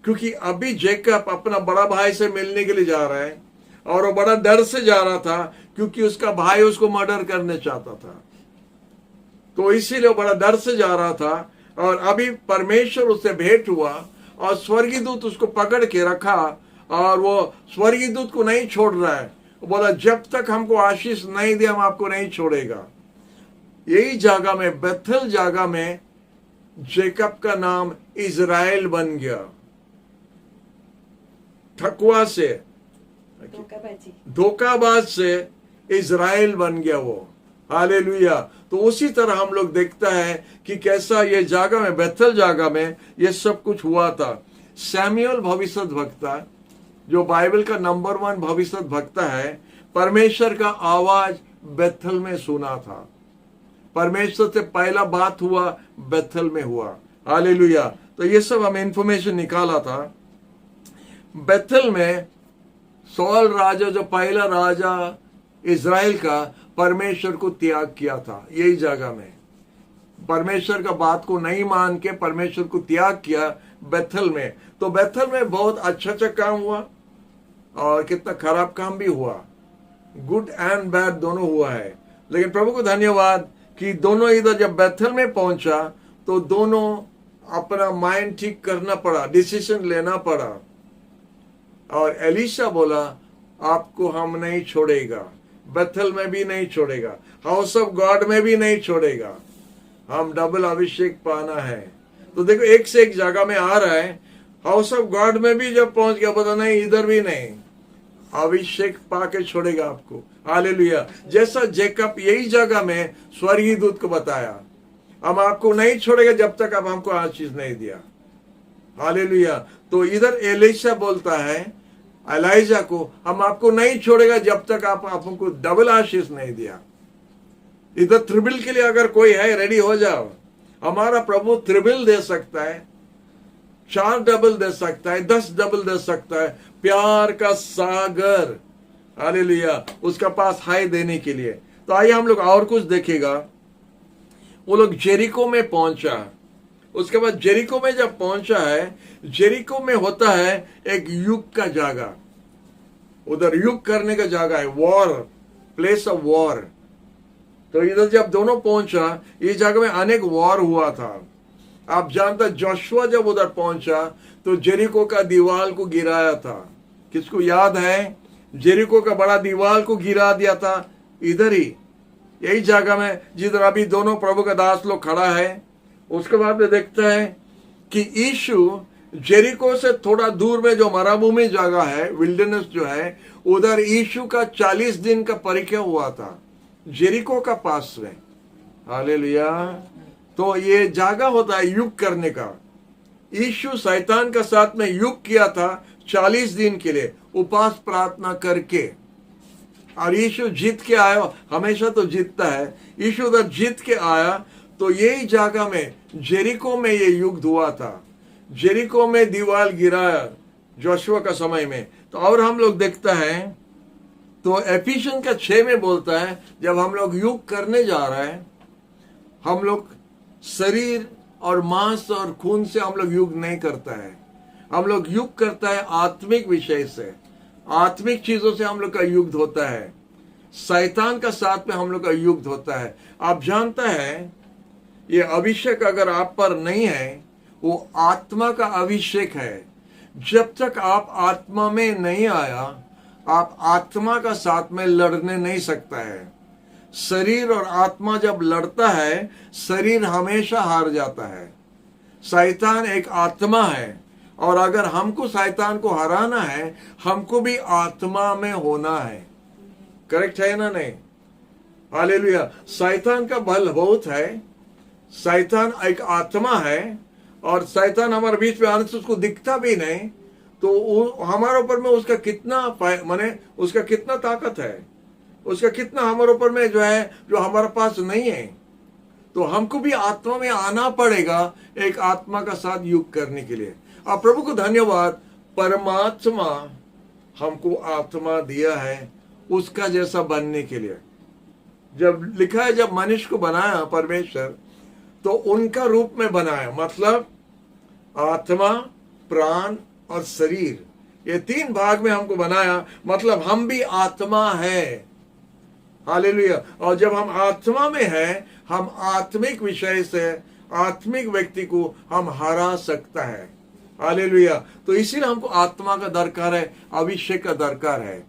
क्योंकि अभी जेकब अपना बड़ा भाई से मिलने के लिए जा रहा है, और वो बड़ा डर से जा रहा था क्योंकि उसका भाई उसको मर्डर करने चाहता था। तो इसीलिए वो बड़ा डर से जा रहा था। और अभी परमेश्वर उससे भेंट हुआ और स्वर्गीय दूत उसको पकड़ के रखा, और वो स्वर्गीय दूत को नहीं छोड़ रहा है। वो बोला जब तक हमको आशीष नहीं दिया हम आपको नहीं छोड़ेगा। यही जगह में, बेथेल जगह में, जेकब का नाम इज़राइल बन गया। ठकुआ से, धोखाबाज से इज़राइल बन गया वो। हालेलुया। तो उसी तरह हम लोग देखता है कि कैसा ये जगह में, बेथेल जगह में ये सब कुछ हुआ था। सैमुअल भविष्यद्वक्ता, जो बाइबल का नंबर 1 भविष्यद्वक्ता है, परमेश्वर का आवाज बेथेल में सुना था। परमेश्वर से पहला बात हुआ बेथेल में हुआ। हालेलुया। तो ये सब हमें इंफॉर्मेशन निकाला था। बेथेल में सौल राजा, जो पहला राजा इज़राइल का, परमेश्वर को त्याग किया था। यही जगह में परमेश्वर का बात को नहीं मान के परमेश्वर को त्याग किया बेथेल में। तो बेथेल में बहुत अच्छा काम हुआ और कितना खराब काम भी हुआ। गुड एंड बैड दोनों हुआ है। लेकिन प्रभु को धन्यवाद कि दोनों इधर जब बेथेल में पहुंचा तो दोनों अपना माइंड ठीक करना पड़ा, डिसीजन लेना पड़ा। और एलीशा बोला आपको हम नहीं छोड़ेगा, बेथेल में भी नहीं छोड़ेगा, हाउस ऑफ गॉड में भी नहीं छोड़ेगा, हम डबल अभिषेक पाना है। तो देखो एक से एक जगह में आ रहा है। हाउस ऑफ गॉड में भी जब पहुंच गया, पता नहीं इधर भी नहीं, अभिषेक पाके छोड़ेगा आपको। हालेलुया। जैसा जेकब यही जगह में स्वर्गीय दूत को बताया, हम आपको नहीं छोड़ेगा जब तक आप हमको आशीष नहीं दिया। हालेलुया। तो इधर एलीशा बोलता है एलाइजा को, हम आपको नहीं छोड़ेगा जब तक आप हमको डबल आशीष नहीं दिया। इधर त्रिबिल के लिए अगर कोई है, रेडी हो जाओ। हमारा प्रभु त्रिबिल दे सकता है, 4 डबल दे सकता है, 10 डबल दे सकता है। प्यार का सागर, हालेलुया, उसका पास है देने के लिए। तो आइए हम लोग और कुछ देखेगा। वो लोग जेरिको में पहुंचा। उसके बाद जेरिको में जब पहुंचा है, जेरिको में होता है एक युग का जगह, उधर युग करने का जगह है, वॉर, प्लेस ऑफ वॉर। तो इधर जब दोनों पहुंचा, इस जगह में अनेक वॉर हुआ था। आप जानते, जोशुआ जब उधर पहुंचा तो जेरिको का दीवार को गिराया था। किसको याद है? जेरिको का बड़ा दीवार को गिरा दिया था इधर ही, यही जगह में जिधर अभी दोनों प्रभु का दास लोग खड़ा है। उसके बाद में देखता है कि यीशु जेरिको से थोड़ा दूर में जो मरुभूमि जगह है, विल्डरनेस जो है, उधर यीशु का 40 दिन का परिचय हुआ था जेरिको का पास में। हालेलुया। तो ये जगह होता है युग करने का। यीशु शैतान का साथ में युग किया था 40 दिन के लिए, उपवास प्रार्थना करके। और यीशु जीत के आया, हमेशा तो जीतता है। यीशु उधर जीत के आया तो यही जगह में जेरिको में ये युद्ध हुआ था। जेरिको में दीवार गिराया जोशुआ का समय में। तो और हम लोग देखता है तो एफिशियन का 6 में बोलता है, जब हम लोग युग करने जा रहे हैं, हम लोग शरीर और मांस और खून से हम लोग युग नहीं करता है। हम लोग युग करता है आत्मिक विषय से, आत्मिक चीजों से हम लोग का युद्ध होता है। शैतान का साथ में हम लोग का युद्ध होता है। आप जानता है ये अभिषेक अगर आप पर नहीं है, वो आत्मा का अभिषेक है। जब तक आप आत्मा में नहीं आया, आप आत्मा का साथ में लड़ने नहीं सकता है। शरीर और आत्मा जब लड़ता है, शरीर हमेशा हार जाता है। शैतान एक आत्मा है और अगर हमको शैतान को हराना है, हमको भी आत्मा में होना है। करेक्ट है ना? नहीं? हालेलुया। शैतान का बल बहुत है। शैतान एक आत्मा है और शैतान हमारे बीच में आने से उसको दिखता भी नहीं, तो हमारे ऊपर में उसका कितना माने उसका कितना ताकत है, उसका कितना हमारे ऊपर में जो है, जो हमारे पास नहीं है। तो हमको भी आत्मा में आना पड़ेगा एक आत्मा का साथ युग करने के लिए। अब प्रभु को धन्यवाद, परमात्मा हमको आत्मा दिया है उसका जैसा बनने के लिए। जब लिखा है जब मनुष्य को बनाया परमेश्वर तो उनका रूप में बनाया, मतलब आत्मा, प्राण और शरीर, ये 3 भाग में हमको बनाया, मतलब हम भी आत्मा है। हालेलुया। और जब हम आत्मा में हैं, हम आत्मिक विषय से आत्मिक व्यक्ति को हम हरा सकता है। हालेलुया। तो इसीलिए हमको आत्मा का दरकार है, अभिषेक का दरकार है।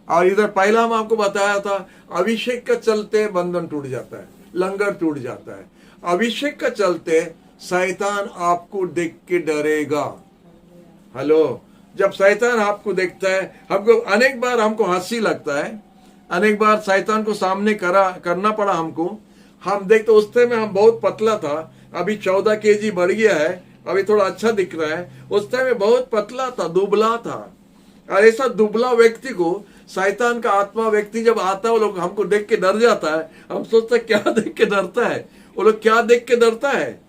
और इधर पहला हम आपको बताया था, अभिषेक का चलते बंधन टूट जाता है, लंगर टूट जाता है। अभिषेक का चलते शैतान आपको देख के डरेगा। हेलो, जब शैतान आपको देखता है, हमको अनेक बार हमको हंसी लगता है, अनेक बार शैतान को सामने करना पड़ा हमको। हम देखते उस टाइम में हम बहुत पतला था, अभी 14 केजी बढ़ गया है, अभी थोड़ा अच्छा दिख रहा है। उस टाइम में बहुत पतला था, दुबला था। और ऐसा दुबला व्यक्ति को शैतान का आत्मा व्यक्ति जब आता है, वो लोग हमको देख के डर जाता है। हम सोचते हैं क्या देख के डरता है, वो लोग क्या देख के डरता है?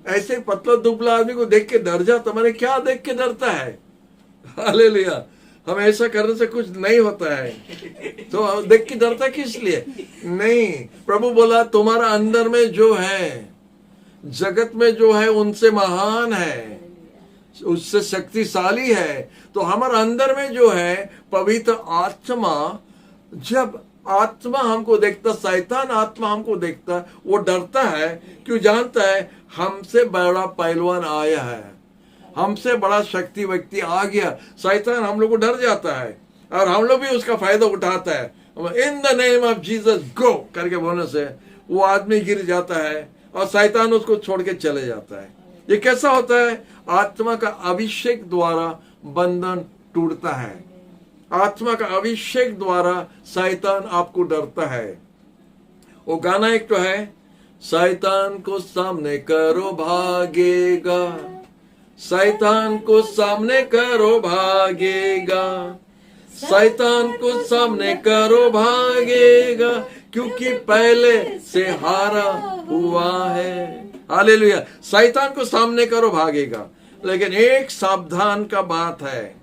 ऐसे पतला दुबला आदमी को देख के डर जाता, मैंने क्या देख के डरता है? हालेलुया। हम ऐसा करने से कुछ नहीं होता है, तो देख के डरता किस लिए? नहीं, प्रभु बोला तुम्हारा अंदर में जो है, जगत में जो है उनसे महान है, उससे शक्तिशाली है। तो हमारे अंदर में जो है पवित्र आत्मा, जब आत्मा हमको देखता, शैतान आत्मा हमको देखता, वो डरता है। क्यों? जानता है हमसे बड़ा पहलवान आया है, हमसे बड़ा शक्ति व्यक्ति आ गया। शैतान हम लोग को डर जाता है और हम लोग भी उसका फायदा उठाता है। In the name of Jesus go करके बोलने से वो आदमी गिर जाता है और शैतान उसको छोड़ के चले जाता है। ये कैसा होता है? आत्मा का अभिषेक द्वारा बंधन टूटता है। आत्मा का अभिषेक द्वारा शैतान आपको डरता है। वो गाना एक तो है, शैतान को सामने करो भागेगा, शैतान को सामने करो भागेगा, शैतान को सामने करो भागेगा, क्योंकि पहले से हारा हुआ है। हालेलुया। शैतान को सामने करो भागेगा, लेकिन एक सावधान का बात है,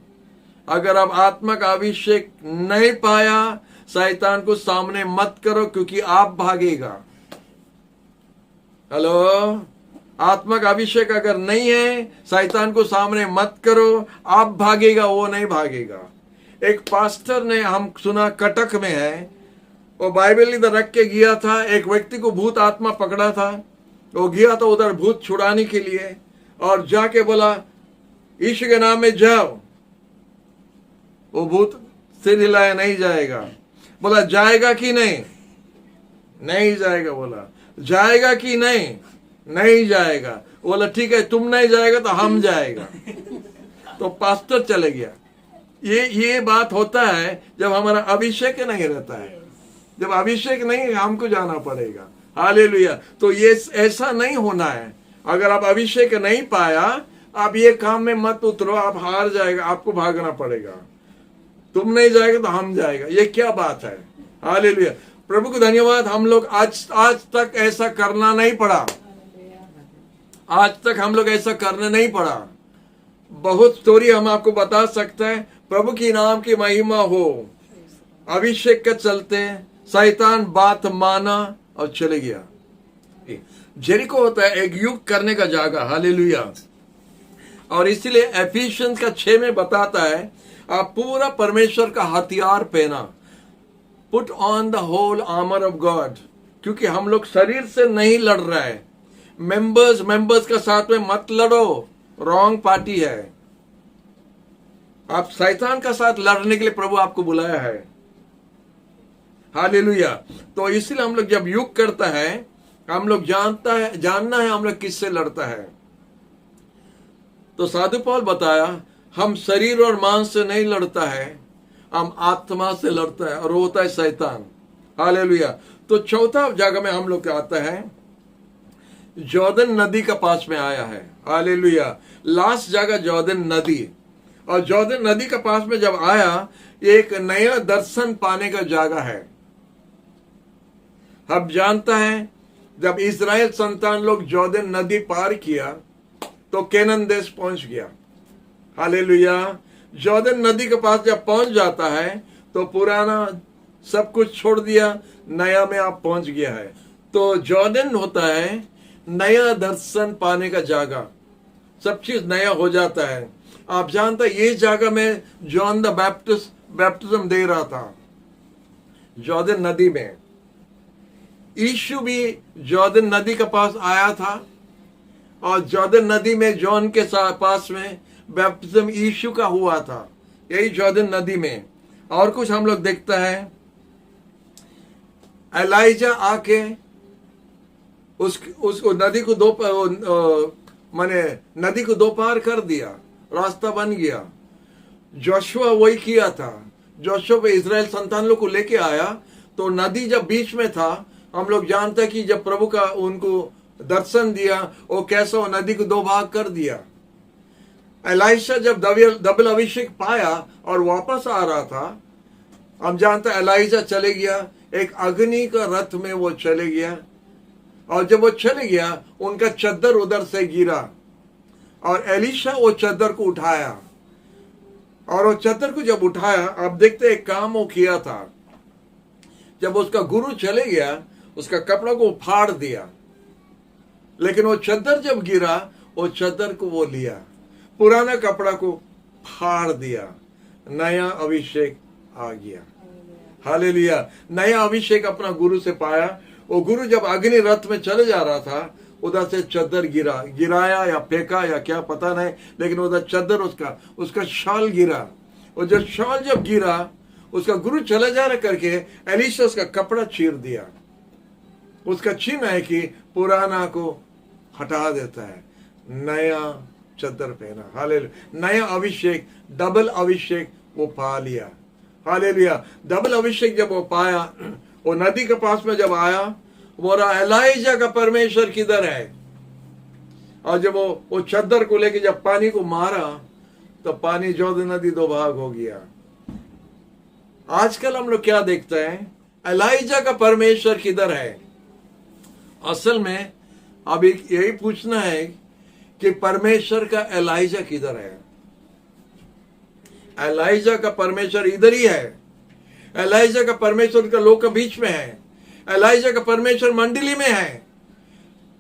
अगर आप आत्मा का अभिषेक नहीं पाया, शैतान को सामने मत करो, क्योंकि आप भागेगा। हेलो, आत्मा का अभिषेक अगर नहीं है, शैतान को सामने मत करो, आप भागेगा, वो नहीं भागेगा। एक पास्टर ने, हम सुना कटक में है, वो बाइबल इधर रख के गया था, एक व्यक्ति को भूत आत्मा पकड़ा था, वो गया था उधर भूत छुड़ाने के लिए, और जाके बोला यीशु के नाम में जाओ। वो भूत सिर हिलाया, नहीं जाएगा। बोला जाएगा कि नहीं? नहीं जाएगा। बोला जाएगा कि नहीं? नहीं जाएगा। बोला ठीक है, तुम नहीं जाएगा तो हम जाएगा। तो पास्टर चले गया। ये बात होता है जब हमारा अभिषेक नहीं रहता है। जब अभिषेक नहीं, हमको जाना पड़ेगा। हालेलुया। तो ये ऐसा नहीं होना है। अगर आप अभिषेक नहीं पाया, आप ये काम में मत उतरो, आप हार जाएगा, आपको भागना पड़ेगा। तुम नहीं जाएगा तो हम जाएगा। ये क्या बात है? हालेलुया। प्रभु को धन्यवाद। हम लोग आज तक ऐसा करना नहीं पड़ा। आज तक हम लोग ऐसा करने नहीं पड़ा। बहुत स्टोरी हम आपको बता सकते हैं। प्रभु की नाम की महिमा हो। अभिषेक के चलते शैतान बात माना और चले गया। जेरिको होता है एक युग करने का जगह। हालेलुया। और इसीलिए एफिशियंस का 6 में बताता है, आप पूरा परमेश्वर का हथियार पहना, put on the whole armour of God. क्योंकि हम लोग शरीर से नहीं लड़ रहे हैं। मेंबर्स का साथ में मत लड़ो, रॉन्ग पार्टी है। आप शैतान का साथ लड़ने के लिए प्रभु आपको बुलाया है। हालेलुया। तो इसलिए हम लोग जब युग करता है, हम लोग जानना है हम लोग किससे लड़ता है। तो साधु पौल बताया, हम शरीर और मांस से नहीं लड़ता है, हम आत्मा से लड़ता है, और वो होता है शैतान। हालेलुया। तो चौथा जगह में हम लोग आता है, जॉर्दन नदी का पास में आया है। हालेलुया। लास्ट जगह जॉर्दन नदी, और जॉर्दन नदी के पास में जब आया, एक नया दर्शन पाने का जगह है। अब जानता है, जब इस्राएल संतान लोग जॉर्दन नदी पार किया तो केनन देश पहुंच गया। हालेलुया। जॉर्दन नदी के पास जब पहुंच जाता है तो पुराना सब कुछ छोड़ दिया, नया में आप पहुंच गया है। तो जॉर्दन होता है नया दर्शन पाने का जगह, सब चीज नया हो जाता है। आप जानते हैं, ये जगह में जॉन द बैप्टिस्ट बैप्टिज्म दे रहा था, जॉर्दन नदी में। यीशु भी जॉर्दन नदी के पास आया था, और जॉर्दन नदी में जॉन के पास में बैप्टिज्म यीशु का हुआ था, यही जॉर्दन नदी में। और कुछ हम लोग देखता है, एलाइजा आके उसको नदी को नदी को दो पार कर दिया, रास्ता बन गया। जोशुआ वही किया था। जोशुआ पे इजराइल संतान लोग को लेके आया, तो नदी जब बीच में था, हम लोग जानते हैं कि जब प्रभु का उनको दर्शन दिया, वो कैसा वो नदी को दो भाग कर दिया। एलाइशा जब डबल अभिषेक पाया और वापस आ रहा था, हम जानते हैं एलाइजा चले गया, एक अग्नि का रथ में वो चले गया, और जब वो चले गया, उनका चद्दर उधर से गिरा, और एलिशा वो चद्दर को उठाया, और वो चद्दर को जब उठाया, आप देखते एक काम वो किया था। जब उसका गुरु चले गया, उसका कपड़ा को फाड़ दिया, लेकिन वो चद्दर जब गिरा, वो चद्दर को वो लिया, पुराना कपड़ा को फाड़ दिया, नया अभिषेक आ गया। हालेलुया। नया अभिषेक अपना गुरु से पाया। वो गुरु जब अग्नि रथ में चले जा रहा था, उधर से चद्दर गिराया या फेंका या क्या पता नहीं, लेकिन उधर चद्दर उसका शाल गिरा, और जब शाल जब गिरा, उसका गुरु चले जा रहा करके एलिशा उसका कपड़ा चीर दिया। उसका चिन्ह है कि पुराना को हटा देता है, नया चद्दर पहना। हालेलुया। नया अभिषेक, डबल अभिषेक वो पा लिया। हालेलुया। डबल अभिषेक जब वो पाया, वो नदी के पास में जब आया, बोला एलाइजा का परमेश्वर किधर है। और जब वो चद्दर को लेके जब पानी को मारा, तो पानी जॉर्दन नदी दो भाग हो गया। आजकल हम लोग क्या देखते हैं, एलाइजा का परमेश्वर किधर है। असल में अब यही पूछना है कि परमेश्वर का एलाइजा किधर है। एलाइजा का परमेश्वर इधर ही है। एलाइजा का परमेश्वर का लोग के बीच में है। एलाइजा का परमेश्वर मंडली में है,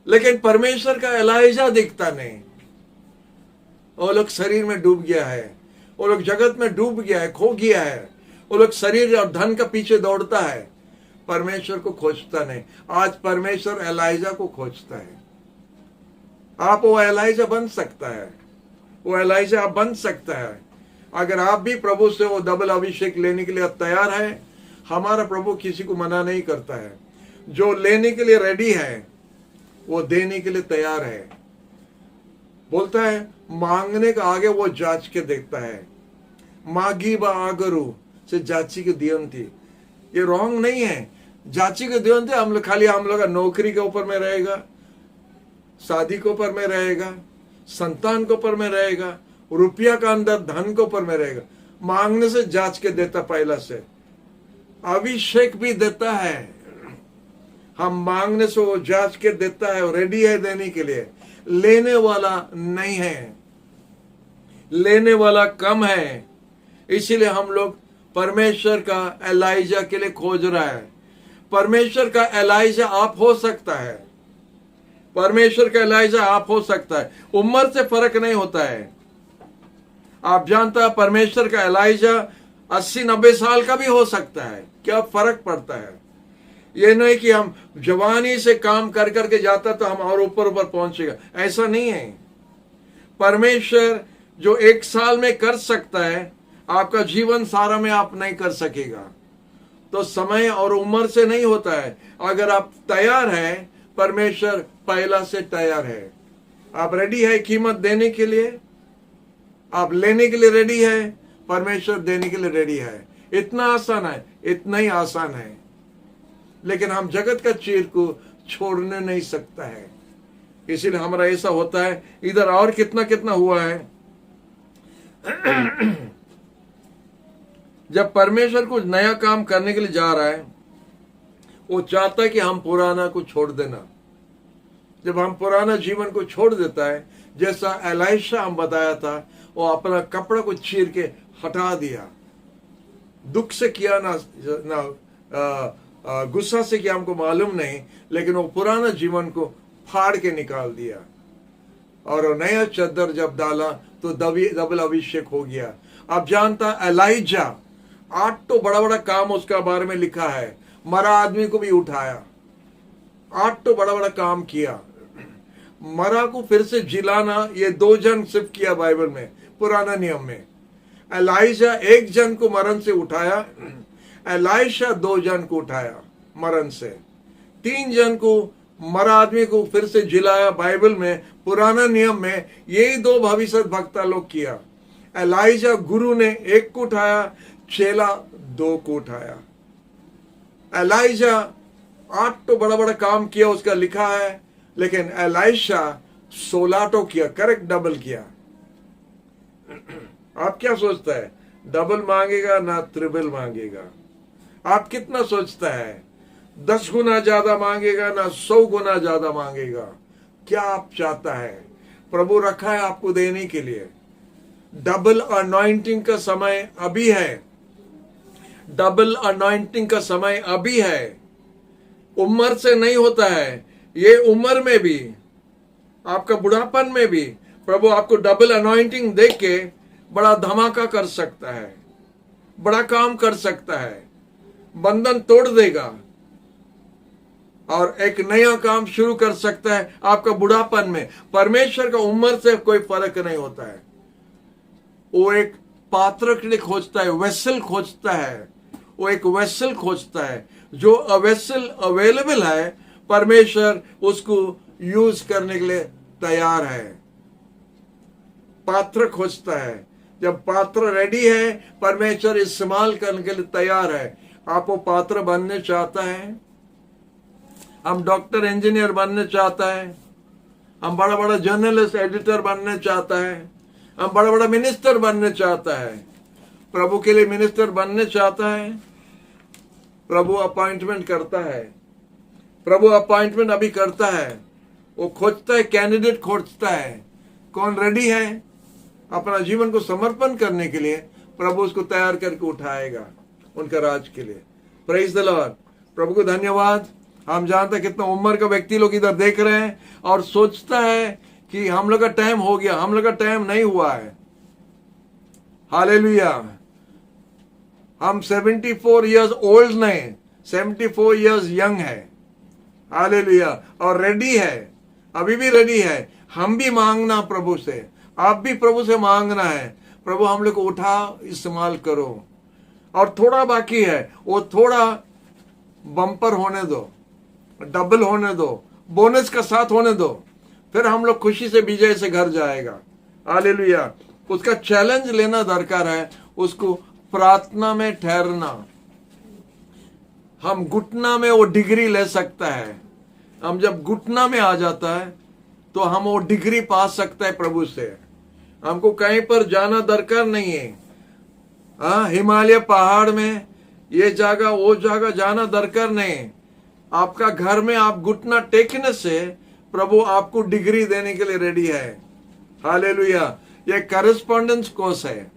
लेकिन परमेश्वर का एलाइजा दिखता नहीं। वो लोग शरीर में डूब गया है, वो लोग जगत में डूब गया है, खो गया है। वो लोग शरीर और धन का पीछे दौड़ता है, परमेश्वर को खोजता नहीं। आज परमेश्वर एलाइजा को खोजता है। आप वो एलाइजा बन सकता है, वो एलाइजा आप बन सकता है। अगर आप भी प्रभु से वो डबल अभिषेक लेने के लिए तैयार है, हमारा प्रभु किसी को मना नहीं करता है। जो लेने के लिए रेडी है, वो देने के लिए तैयार है। बोलता है मांगने का आगे वो जांच के देखता है। मागी बा आगरू से जाची के दियन थी, ये रॉन्ग नहीं है। जाची के दियन थे, हम लोग खाली हम लोग का नौकरी के ऊपर में रहेगा, शादी के ऊपर में रहेगा, संतान के ऊपर में रहेगा, रुपया का अंदर धन के ऊपर में रहेगा। मांगने से जांच के देता, पहला से अभिषेक भी देता है। हम मांगने से वो जांच के देता है, रेडी है देने के लिए। लेने वाला नहीं है, लेने वाला कम है। इसीलिए हम लोग परमेश्वर का एलाइजा के लिए खोज रहा है। परमेश्वर का एलाइजा आप हो सकता है, परमेश्वर का एलाइजा आप हो सकता है। उम्र से फर्क नहीं होता है। आप जानता है परमेश्वर का एलाइजा 80-90 साल का भी हो सकता है, क्या फर्क पड़ता है। ये नहीं कि हम जवानी से काम कर करके जाता तो हम और ऊपर ऊपर पहुंचेगा, ऐसा नहीं है। परमेश्वर जो 1 साल में कर सकता है, आपका जीवन सारा में आप नहीं कर सकेगा। तो समय और उम्र से नहीं होता है। अगर आप तैयार है, परमेश्वर पहला से तैयार है। आप रेडी है कीमत देने के लिए, आप लेने के लिए रेडी है, परमेश्वर देने के लिए रेडी है। इतना आसान है, इतना ही आसान है। लेकिन हम जगत का चीज को छोड़ने नहीं सकता है, इसीलिए हमारा ऐसा होता है। इधर और कितना कितना हुआ है। जब परमेश्वर कुछ नया काम करने के लिए जा रहा है, वो चाहता है कि हम पुराना को छोड़ देना। जब हम पुराना जीवन को छोड़ देता है, जैसा एलाइशा हम बताया था, वो अपना कपड़ा को चीर के हटा दिया। दुख से किया ना गुस्सा से किया, हमको मालूम नहीं, लेकिन वो पुराना जीवन को फाड़ के निकाल दिया और वो नया चद्दर जब डाला तो डबल अभिषेक हो गया। आप जानता एलाइजा 8 तो बड़ा बड़ा काम उसका बारे में लिखा है। मरा आदमी को भी उठाया, 8 तो बड़ा बड़ा काम किया। मरा को फिर से जिलाना, ये 2 जन सिर्फ किया बाइबल में, पुराना नियम में। एलाइजा 1 जन को मरण से उठाया, एलाइशा 2 जन को उठाया मरण से। 3 जन को, मरा आदमी को फिर से जिलाया बाइबल में, पुराना नियम में यही 2 भविष्य वक्ता लोग किया। एलाइजा गुरु ने 1 को उठाया, चेला 2 को उठाया। एलाइजा 8 तो बड़ा बड़ा काम किया, उसका लिखा है, लेकिन एलाइशा 16 तो किया, करेक्ट डबल किया। आप क्या सोचता है, डबल मांगेगा ना ट्रिपल मांगेगा? आप कितना सोचता है, 10 गुना ज्यादा मांगेगा ना 100 गुना ज्यादा मांगेगा? क्या आप चाहता है? प्रभु रखा है आपको देने के लिए। डबल अनॉइंटिंग का समय अभी है, डबल अनॉइंटिंग का समय अभी है। उम्र से नहीं होता है, ये उम्र में भी, आपका बुढ़ापन में भी प्रभु आपको डबल अनॉइंटिंग देख के बड़ा धमाका कर सकता है, बड़ा काम कर सकता है, बंधन तोड़ देगा और एक नया काम शुरू कर सकता है आपका बुढ़ापन में। परमेश्वर का उम्र से कोई फर्क नहीं होता है। वो एक पात्र के लिए खोजता है, वेसल खोजता है। वो एक वेसल खोजता है, जो वेसल अवेलेबल है, परमेश्वर उसको यूज करने के लिए तैयार है। पात्र खोजता है, जब पात्र रेडी है, परमेश्वर इस्तेमाल करने के लिए तैयार है। आप वो पात्र बनने चाहता है? हम डॉक्टर इंजीनियर बनने चाहता है, हम बड़ा बड़ा जर्नलिस्ट एडिटर बनने चाहता है, हम बड़ा बड़ा मिनिस्टर बनने चाहता है, प्रभु के लिए मिनिस्टर बनने चाहता है। प्रभु अपॉइंटमेंट करता है, प्रभु अपॉइंटमेंट अभी करता है। वो खोजता है, कैंडिडेट खोजता है, कौन रेडी है अपना जीवन को समर्पण करने के लिए। प्रभु उसको तैयार करके उठाएगा उनका राज के लिए। Praise the Lord. प्रभु को धन्यवाद। हम जानते हैं कितना उम्र का व्यक्ति लोग इधर देख रहे हैं और सोचता है कि हम लोग का टाइम हो गया। हम लोग का टाइम नहीं हुआ है। हालेलुया। हम 74 इयर्स ओल्ड नहीं, 74 इयर्स यंग है। हालेलुया। और रेडी है, अभी भी रेडी है। हम भी मांगना प्रभु से, आप भी प्रभु से मांगना है, प्रभु हम लोग को उठा, इस्तेमाल करो। और थोड़ा बाकी है, वो थोड़ा बम्पर होने दो, डबल होने दो, बोनस का साथ होने दो, फिर हम लोग खुशी से विजय से घर जाएगा। हालेलुया। उसका चैलेंज लेना दरकार है, उसको प्रार्थना में ठहरना। हम घुटना में वो डिग्री ले सकता है। हम जब घुटना में आ जाता है तो हम वो डिग्री पा सकता है प्रभु से। हमको कहीं पर जाना दरकार नहीं है। हिमालय पहाड़ में ये जगह वो जगह जाना दरकार नहीं। आपका घर में आप घुटना टेकने से प्रभु आपको डिग्री देने के लिए रेडी है। हालेलुया। ये करेस्पॉन्डेंस कोर्स है।